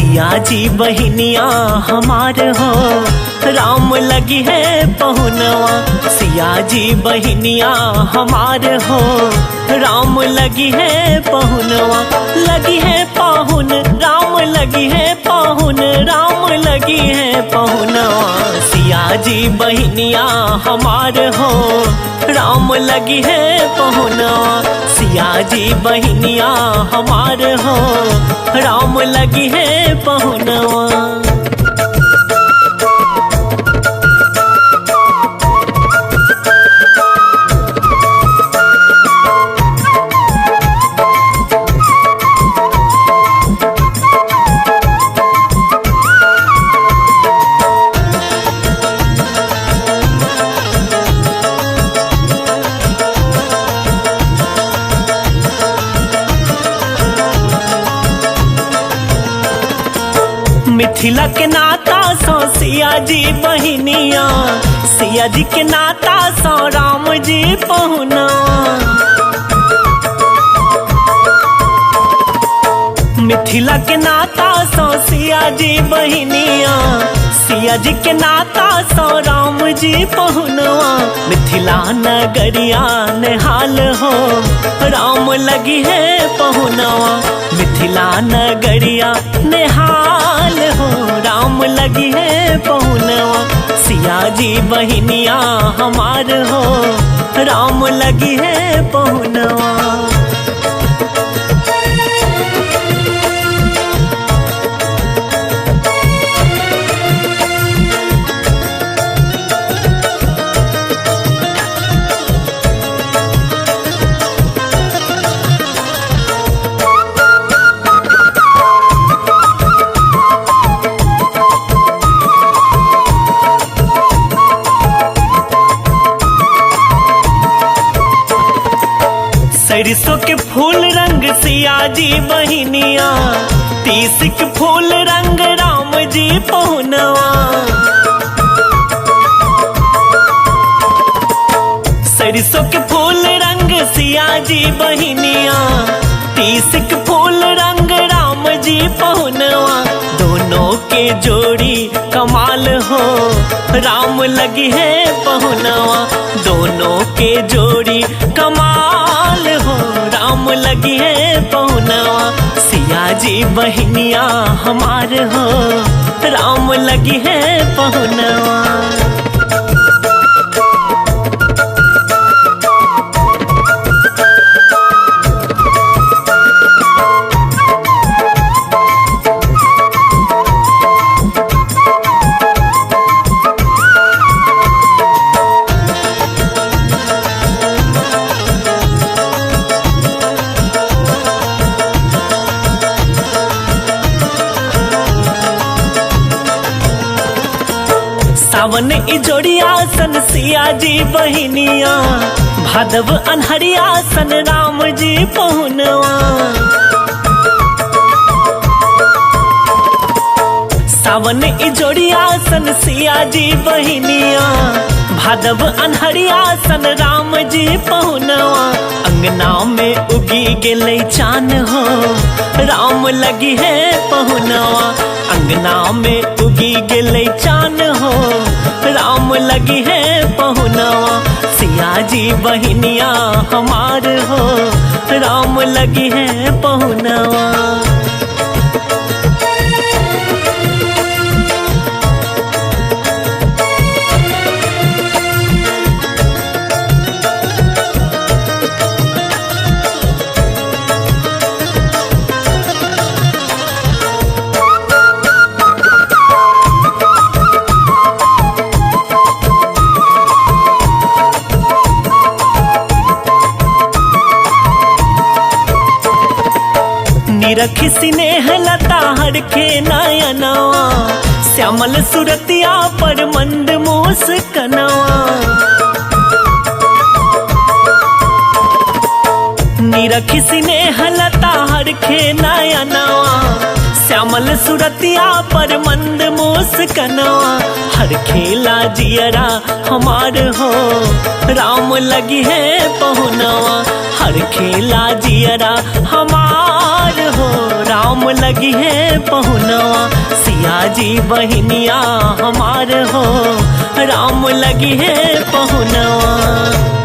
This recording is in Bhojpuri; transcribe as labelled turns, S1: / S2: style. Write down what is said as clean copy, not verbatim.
S1: सिया जी बहिनिया हमार हो, राम लगी है पहुनवा। सिया जी बहिनिया हमार हो, राम लगी है पहुनवा। लगी है पाहुन, राम लगी है पाहुन, राम लगी है पहुनवा। सिया जी बहिनिया हमार हो, राम लगी है पहुनवा। सिया जी बहिनिया हमार हो, राम लगी है पहुनवा। मिथिला के नाता सो सिया जी बहिनिया, सिया जी के नाता सो राम जी पहुना। मिथिला के नाता सो सिया जी बहिनिया, सिया जी के नाता सो राम जी पहुनवा। मिथिला नगरिया निहाल हो, राम लगी है पहुनवा। मिथिला नगरिया निहाल हो, राम लगी है पहुनवा। सिया जी बहिनिया हमार हो, राम लगी है पहुनवा। सरसों के फूल रंग सिया जी बहिनिया, तीस के फूल रंग राम जी पहुनवा। सरसों के फूल रंग सिया जी बहिनिया, तीस के फूल रंग राम जी पहुनवा। दोनों के जोड़ी कमाल हो, राम लगी है पहुनवा। दोनों के जोड़ी कमाल हो, राम लगी है पहुनवा। सिया जी बहिनिया हमार हो, राम लगी है पहुनवा। सावन इजोड़िया सन सिया जी बहिनिया, भादव अनहरिया सन राम जी पहुनवा। सावन इजोड़िया सन सिया जी बहिनिया, भादव अनहरिया सन राम जी पहुनवा। अंगना में उगी गेलै चान हो, राम लगी है पहुनवा। अंगना में उगी गेलै चान हो, राम लगी है पहुनवा। सिया जी बहिनिया हमार हो, राम लगी है पहुनवा। निरखी स्नेह लता हरखे नयनवा, श्यामल सुरतिया पर मंद मुस्कनवा। निरखी स्नेह लता हरखे नयनवा, श्यामल सुरतिया पर मंद मुस्कनवा। हर खेला जियरा हमार हो, राम लगी है पहुनवा। हर खेला जियरा हमार हो, राम लगी है पहुनवा। सिया जी बहिनिया हमार हो, राम लगी है पहुनवा।